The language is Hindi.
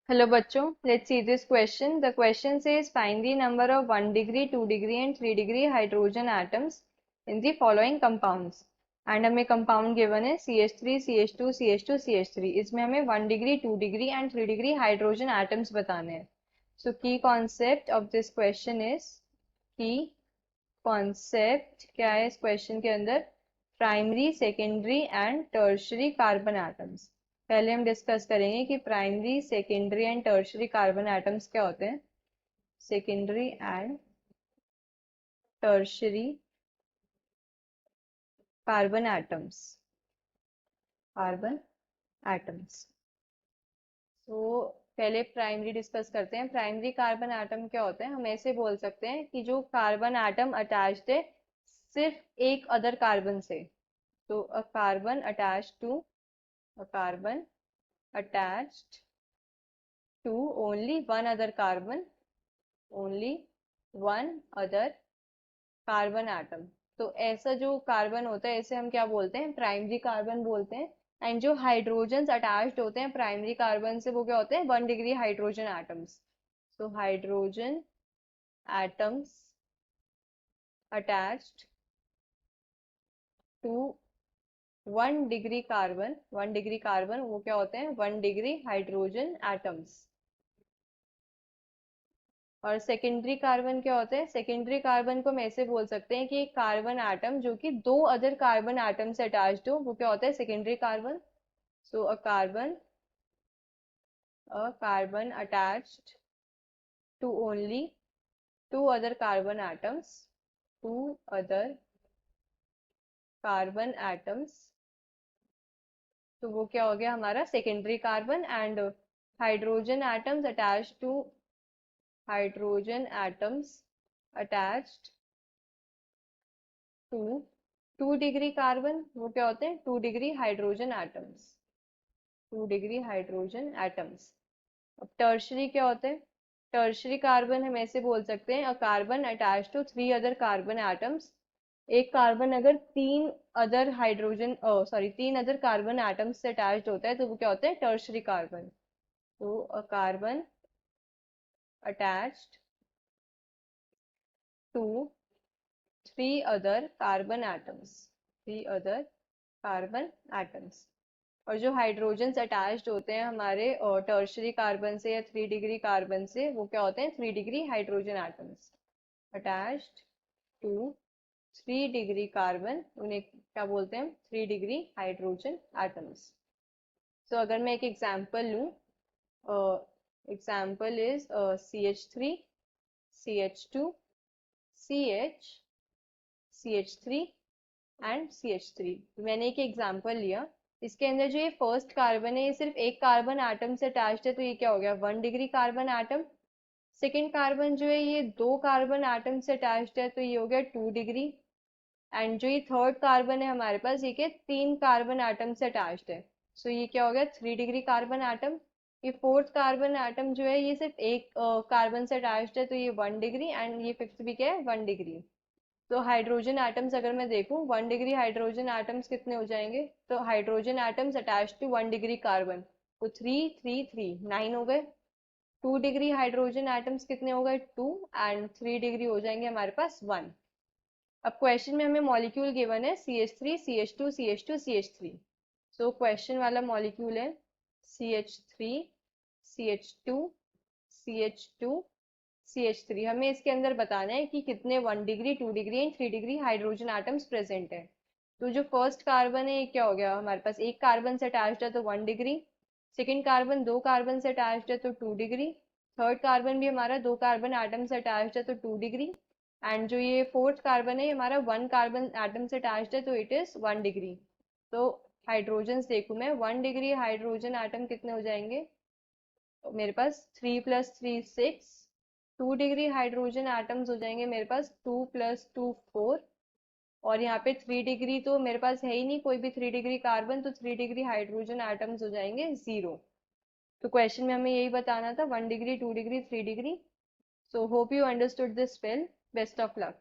Hello बच्चों, let's see this question. The question says find the number of 1 degree, 2 degree and 3 degree hydrogen atoms in the following compounds. And हमें compound given है CH3, CH2, CH2, CH3. इसमें हमें 1 degree, 2 degree and 3 degree hydrogen atoms बताने हैं. So key concept of this question is key concept क्या है इस question के अंदर? Primary, secondary and tertiary carbon atoms. पहले हम डिस्कस करेंगे कि primary secondary and tertiary carbon atoms क्या होते हैं. Secondary and tertiary carbon atoms. Carbon atoms. तो पहले प्राइमरी डिस्कस करते हैं. प्राइमरी कार्बन एटम क्या होते हैं? हम ऐसे बोल सकते हैं कि जो कार्बन एटम अटैच्ड है सिर्फ एक अदर कार्बन से. तो a carbon attached to a carbon attached to only one other carbon, only one other carbon atom. तो ऐसा जो कार्बन होता है ऐसे हम क्या बोलते हैं? प्राइमरी कार्बन बोलते हैं. एंड जो हाइड्रोजन अटैच्ड होते हैं प्राइमरी कार्बन से वो क्या होते हैं? 1 degree hydrogen atoms. so hydrogen atoms attached to 1 degree carbon, 1 degree carbon वो क्या होते हैं? 1 डिग्री हाइड्रोजन एटम्स. और सेकेंडरी कार्बन क्या होते हैं? सेकेंडरी कार्बन को हम ऐसे बोल सकते हैं कि एक कार्बन एटम जो कि दो अदर कार्बन एटम से अटैच्ड हो वो क्या होता है? Secondary carbon. So a carbon attached to only two other carbon atoms, two other carbon atoms. तो वो क्या हो गया हमारा? Secondary carbon. And hydrogen atoms attached to hydrogen atoms attached to 2 degree carbon वो क्या होते हैं? 2 degree hydrogen atoms. 2 degree hydrogen atoms. अब टर्शरी क्या होते हैं? टर्शरी कार्बन हम ऐसे बोल सकते हैं a carbon attach to 3 other carbon atoms. एक कार्बन अगर तीन अदर कार्बन एटम्स से अटैच्ड होता है तो वो क्या होता है? Tertiary carbon. तो a carbon attached to 3 other carbon atoms, 3 other carbon atoms. और जो हाइड्रोजन्स अटैच्ड होते हैं हमारे टर्शरी कार्बन से या 3 डिग्री कार्बन से वो क्या होते हैं? 3 degree hydrogen atoms. Attached to 3 degree carbon उन्हें क्या बोलते हैं? 3 डिग्री हाइड्रोजन एटम्स. तो अगर मैं एक एग्जांपल लूँ, example is CH3, CH2, CH, CH3 and CH3. मैंने एक एग्जांपल लिया. इसके अंदर जो ये फर्स्ट कार्बन है ये सिर्फ एक कार्बन एटम से अटैच्ड है तो ये क्या हो गया? 1 degree carbon atom. Second carbon जो है ये दो कार्बन एटम से अटैच्ड है तो ये हो गया 2 डिग्री. एंड जो ये थर्ड कार्बन है हमारे पास ये क्या? 3 कार्बन एटम से अटैच्ड है. सो ये क्या हो गया? 3 डिग्री कार्बन एटम. ये फोर्थ कार्बन एटम जो है ये सिर्फ एक कार्बन से अटैच्ड है तो ये 1 डिग्री. एंड ये फिफ्थ भी क्या है? 1 डिग्री. तो हाइड्रोजन एटम्स अगर मैं देखूं 1 डिग्री हाइड्रोजन एटम्स कितने हो जाएंगे? तो hydrogen atoms attach to 1 degree carbon तो 3 3 3 9 हो गए. 2 डिग्री हाइड्रोजन एटम्स कितने हो गए? 2. एंड 3 डिग्री हो जाएंगे हमारे पास 1. अब क्वेश्चन में हमें मॉलिक्यूल गिवन है CH3, CH2, CH2, CH3. So question वाला मॉलिक्यूल है CH3, CH2, CH2, CH3. हमें इसके अंदर बताना है कि कितने 1 degree, 2 degree and 3 degree hydrogen atoms present है. तो जो फर्स्ट कार्बन है ये क्या हो गया हमारे पास? एक कार्बन से अटैच्ड है तो 1 डिग्री. सेकेंड कार्बन दो कार्बन से अटैच्ड है तो 2 डिग्री. थर्ड कार्बन भी हमारा दो कार्बन एटम से अटैच्ड है तो 2 डिग्री. एंड जो ये फोर्थ कार्बन है ये हमारा 1 कार्बन एटम से अटैच्ड है तो इट इज 1 डिग्री. तो हाइड्रोजन देखूं मैं 1 डिग्री हाइड्रोजन एटम कितने हो जाएंगे? तो मेरे पास 3 + 3 6. 2 डिग्री हाइड्रोजन एटम्स हो जाएंगे मेरे पास 2 + 2 4. और यहाँ पे 3 डिग्री तो मेरे पास है ही नहीं कोई भी 3 डिग्री कार्बन तो 3 डिग्री हाइड्रोजन एटम्स हो जाएंगे 0. तो क्वेश्चन में हमें यही बताना था 1 degree, 2 degree, 3 degree. So hope you understood this well. Best of luck.